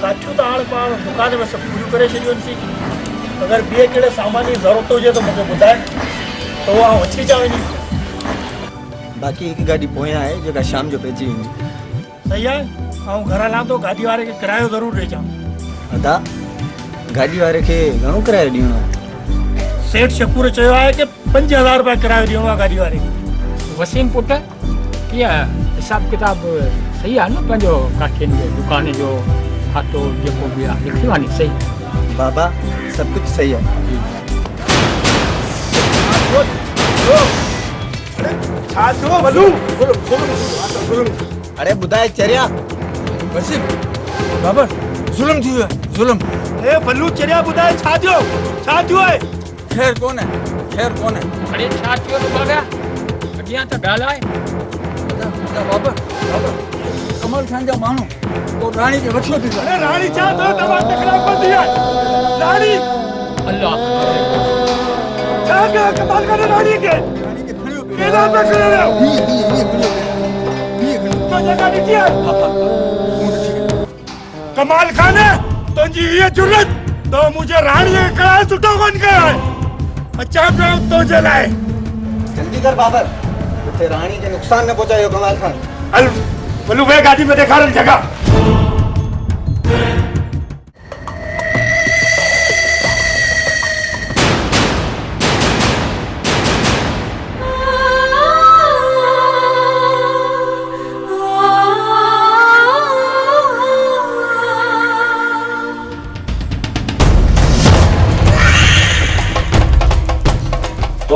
काठियूं त हाणे पाण दुकान में सभु पूरियूं करे छॾियूं अगरि ॿिए कहिड़े सामान जी ज़रूरत हुजे त मूंखे ॿुधाए त उहो आउं अची अचां वञी। बाक़ी हिकु गाॾी पोयां आहे जेका शाम जो पइजी वेंदी। सही आहे। ऐं घर हलां थो गाॾी वारे खे किरायो ज़रूरु ॾिजां। अदा गाॾी वारे खे घणो किरायो ॾियणो आहे? सेठ शकूर चयो आहे की 5000 रुपया किरायो ॾियणो आहे गाॾी वारे खे। वसीम पुट कीअं हिसाब किताब सही आहे न? पंहिंजो काठियुनि जो दुकान जो खातो जेको बि आहे लिखियो आहे नी? सही बाबा सब कुछ सही है। अरे बुधाए चरिया वसीम बाबर जुल्म थी है जुल्म। ए बल्लू चरिया बुधाए छा थियो है? खैर कौन है अरे छा थियो तो बाबा अॻियां त ॻाल्हाए। बाबर कमल खान जा माण्हू तो रानी के वठो थी। अरे रानी छा तो तमाम तकलीफ़ पई आहे। रानी अल्लाह छा कयो कमाल खान रानी के खड़ियो केना पे करे रहो? ये तो जगह ॾिठी आहे? कमाल खान तुंहिंजी हीअ जुर्रत तो मुझे रानी के किराए सुठो कोन कयो आहे। अचा पियो तुंहिंजे लाइ। जल्दी कर बाबर उते रानी के नुकसान न पहुंचायो कमाल खान। हल बल्लू भाई गाड़ी में ॾेखारनि जगह।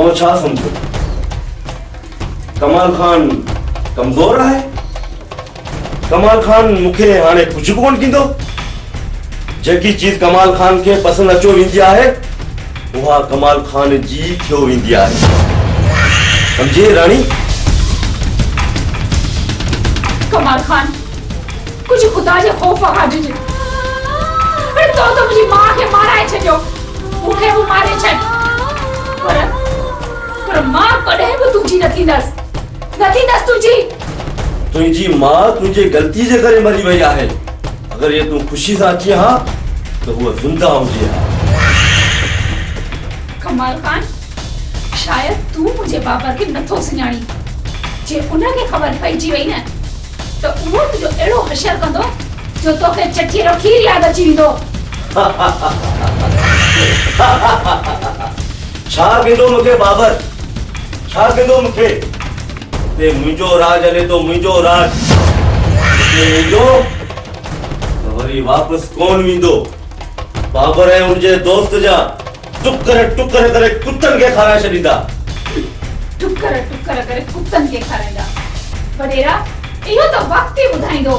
तो छा समझो कमाल खान कमजोर है? कमाल खान मुखे हाने कुछ भी कोन किंदो। जेकी चीज कमाल खान के पसंद अचो विंदी है वहा कमाल खान जी थियो विंदी है। समझे रानी? कमाल खान कुछ खुदा जे खौफ आ जे अरे तो मुझी मां के माराए छजो मुखे वो मारे छ पर मां कदे भी तुझी नथी दस तुझी मां तुझे गलती जे करे मरी वई है। अगर ये तू खुशी से अची हां तो वो जिंदा हुजे। कमाल खान शायद तू मुझे बाबर के नथो सुञाणी जे उन के खबर पईजी वई न तो वो तुझो एड़ो हशर कंदो जो तोखे चठी रो खीर याद अची विंदो। छा केंदो मुखे बाबर? छा केंदो मुखे? ते मुझो राज हले तो मुझो राज ते मुझो वरी वापस कौन विंदो? बाबर है उनजे दोस्त जा टुकर करे कुत्तन के खाराए छडींदा। टुकर करे कुत्तन के खाराईंदा। वडेरा इहो तो वक्त ही बुधाइंदो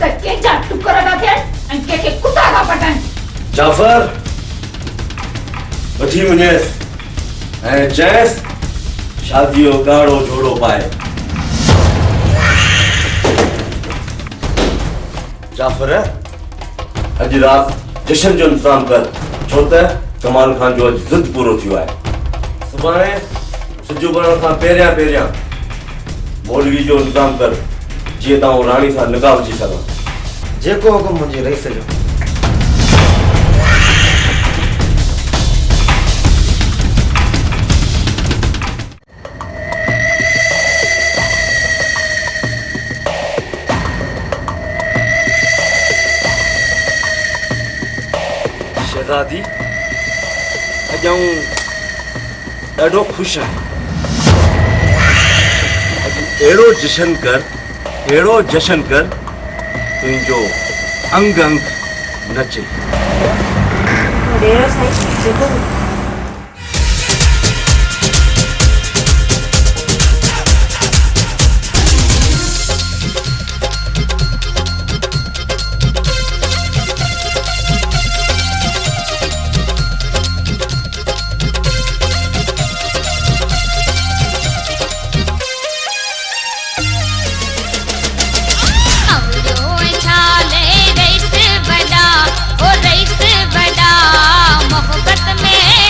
त केजा टुकर दा थे ऐं के कुत्ता का पटन। जाफर वठी वनेस ऐं चैस शादियो गाड़ो जोड़ो पाए। जाफर अज रात जश्न जो इंतजाम कर छो त कमाल खान जो जिद पूरो थियो है। सुभाणे सुजो करण खां पहिरियां मौलवी जो इंतजाम कर जे ता रानी सां निगाह विझी सघां। जेको हुकुम मुंहिंजी रईस जो। शहजादी अॼु ॾाढो ख़ुशि आहियां। अॼु अहिड़ो जशन कर तुंहिंजो अंग अंग नचे। मोहब्बत में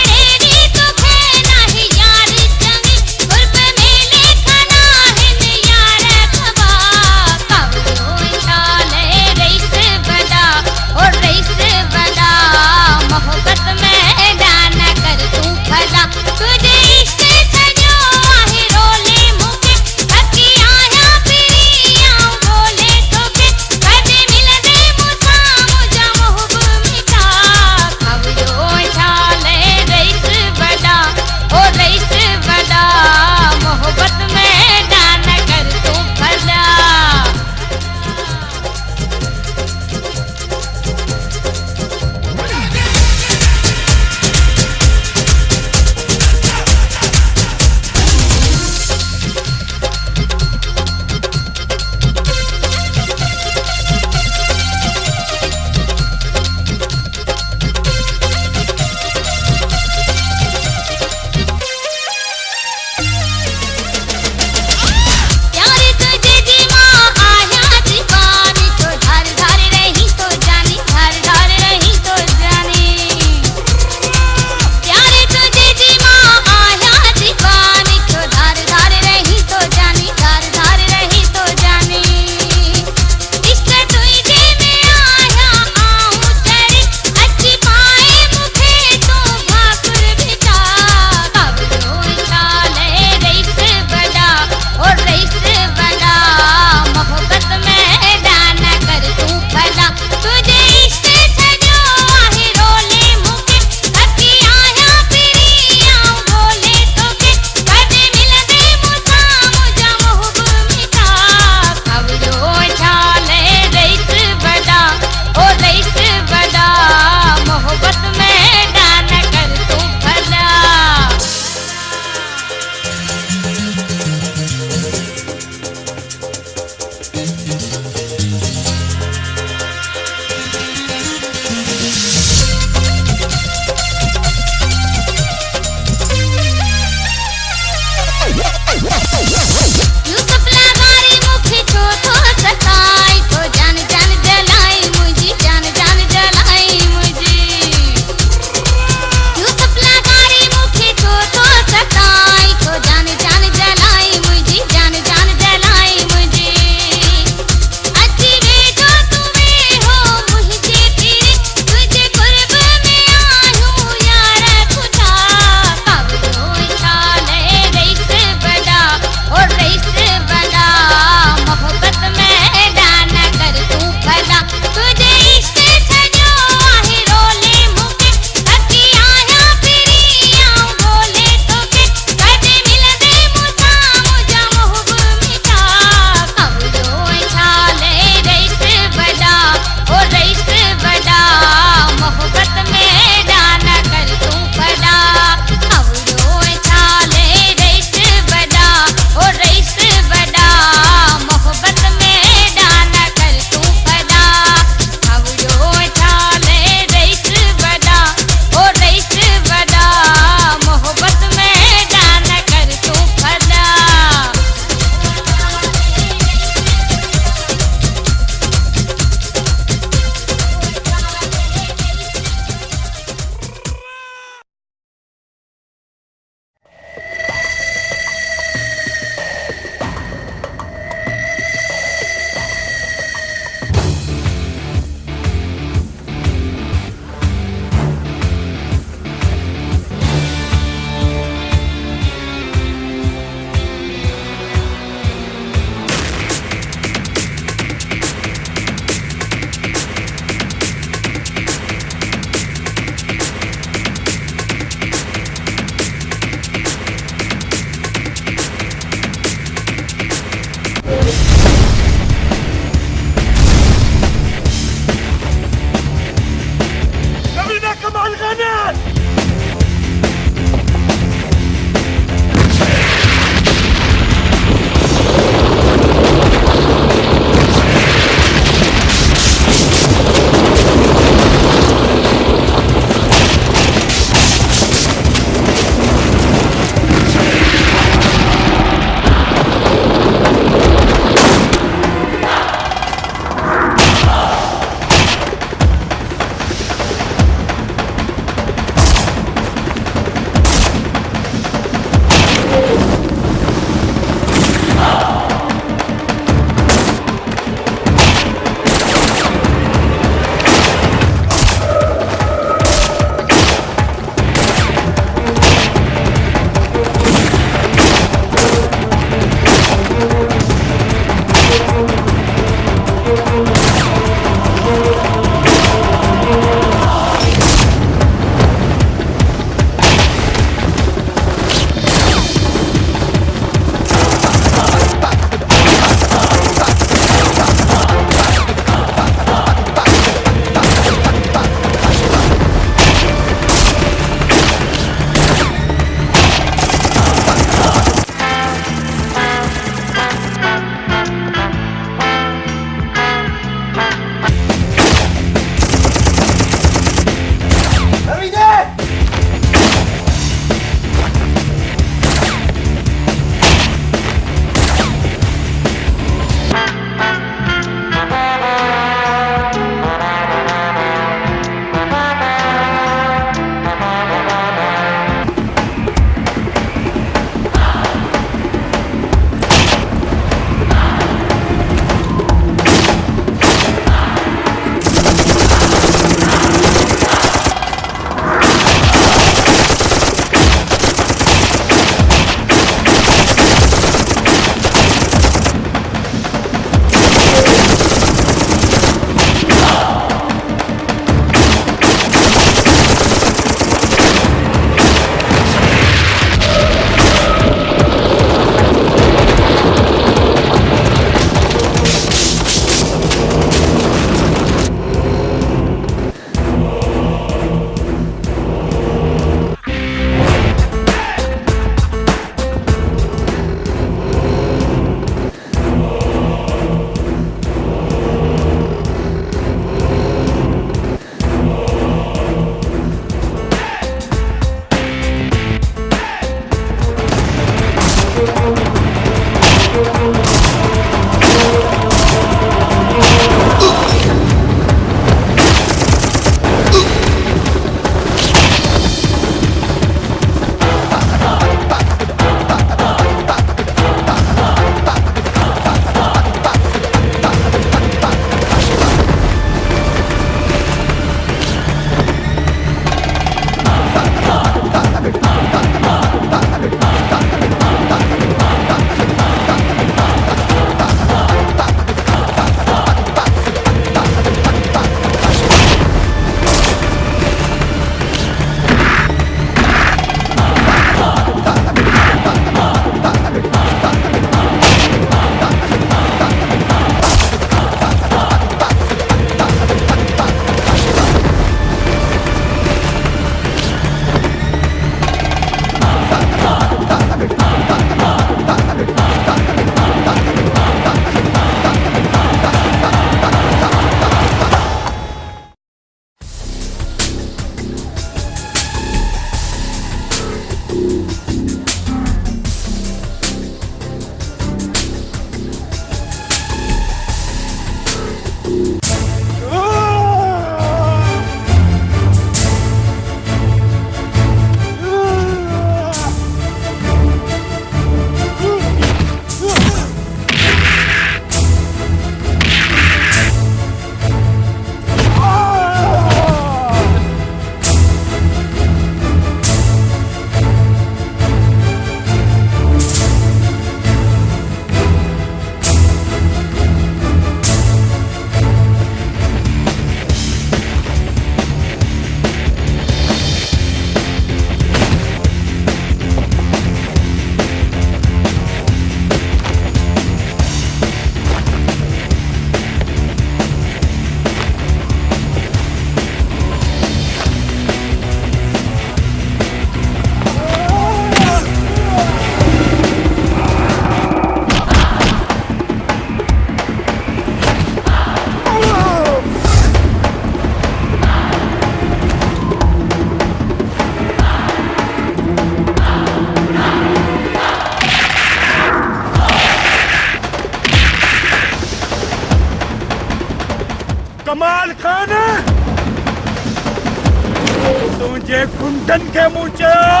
जे गुंडन के मुंह चयो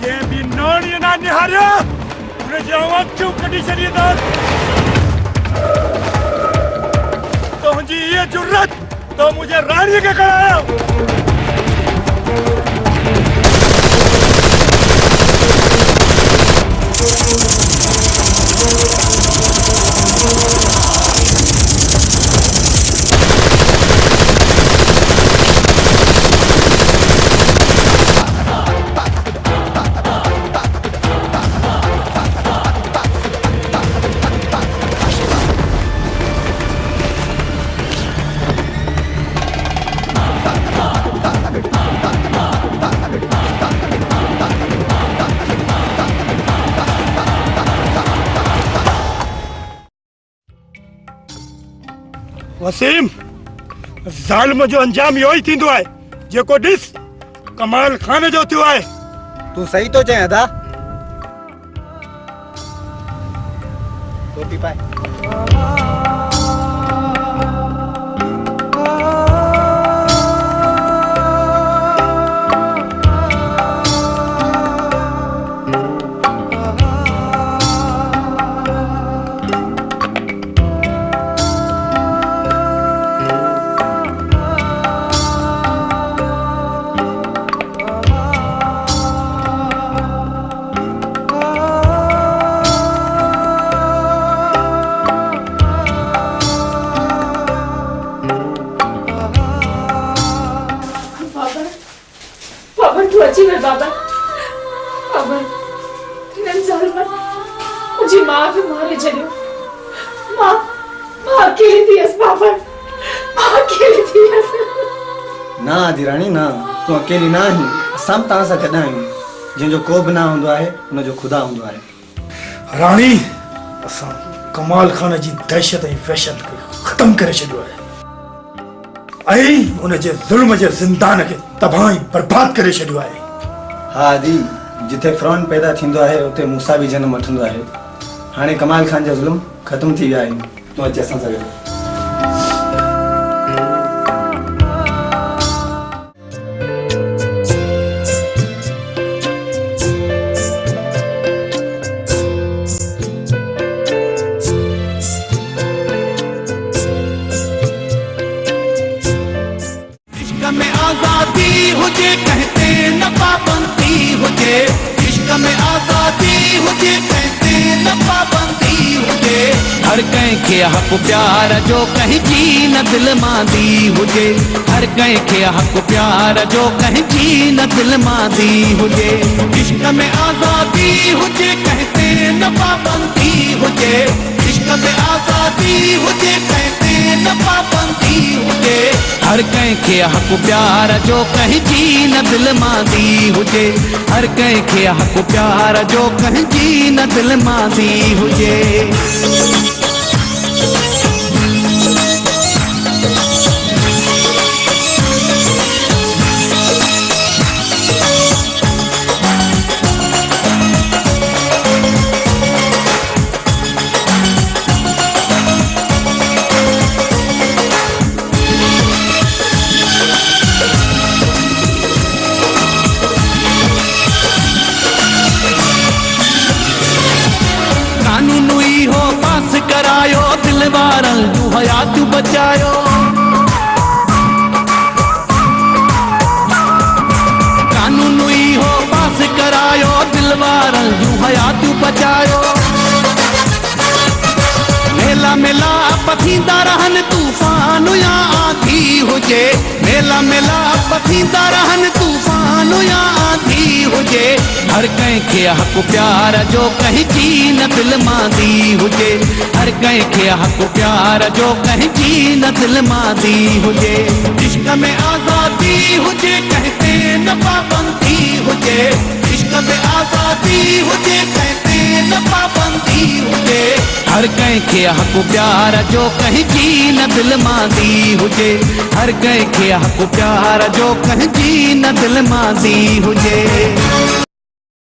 जे भी नोणी ना निहारियो उन जो अखियूं कढी छॾींदो तुंहिंजी ये जुर्रत तो मुझे रानी के करायो वसीम ज़ालिम जो अंजाम यो ही थींदो आहे जेको ॾिस कमाल खान जो थियो आहे तू सही तो चए अदा टोपी पाए अची वे बाबा बाबा हिननि ज़ालिमनि मुंहिंजी मां खे मारे छॾियो मां अकेली थी हुअसि बाबा मां अकेली थी हुअसि ना आदि रानी ना तू अकेली ना आहीं असां तव्हां सां गॾु आहियूं जंहिंजो को बि ना हूंदो आहे हुनजो ख़ुदा हूंदो आहे रानी असां कमाल खान जी दहशत ऐं वहशत खे ख़तमु करे छॾियो आहे ऐं उनजे ज़ुल्म जे ज़िंदान खे तबाह ऐं बर्बाद करे छॾियो आहे हा आदि जिथे फ़िरौन पैदा थींदो आहे उते मूसा बि जनम वठंदो आहे हाणे कमाल खान जा ज़ुल्म ख़तमु थी विया आहिनि तूं अच असां सां गॾु हर कंहिंखे हक़ प्यार जो कंहिंजी न दिलि मां दी हुजे हर कंहिंखे हक़ प्यार जो कंहिंजी न दिलि मां दी हुजे इश्क में आज़ादी हुजे कंहिं ते न पाबंदी हुजे इश्क में आज़ादी हुजे कंहिं ते न पाबंदी हुजे हर कंहिंखे हक़ प्यार जो कंहिंजी न दिलि मां दी हुजे हर कंहिंखे हक़ प्यार जो कंहिंजी न दिलि मां दी हुजे करायो दिल वारनि जूं हयातूं बचायो कानून ई हो पास करायो दिल वारनि जूं हयातूं बचायो मेला मेला पथींदा रहनि तूफ़ान या आंधी हुजे मेला मेला पथींदा रहनि तूफ़ान या आंधी हुजे हर कंहिंखे हक़ प्यार जो कंहिंजी न दिलि मां दी हुजे हर कंहिंखे हक़ प्यार जो कंहिंजी न दिलि मां दी हुजे इश्क में आज़ादी हुजे कंहिं ते न पाबंदी हुजे इश्क में आज़ादी हुजे कंहिं ते न पाबंदी हुजे हर कंहिंखे हक़ प्यार जो कंहिंजी न दिलि मां दी हुजे हर कंहिंखे हक़ प्यार जो कंहिंजी न दिलि मां दी हुजे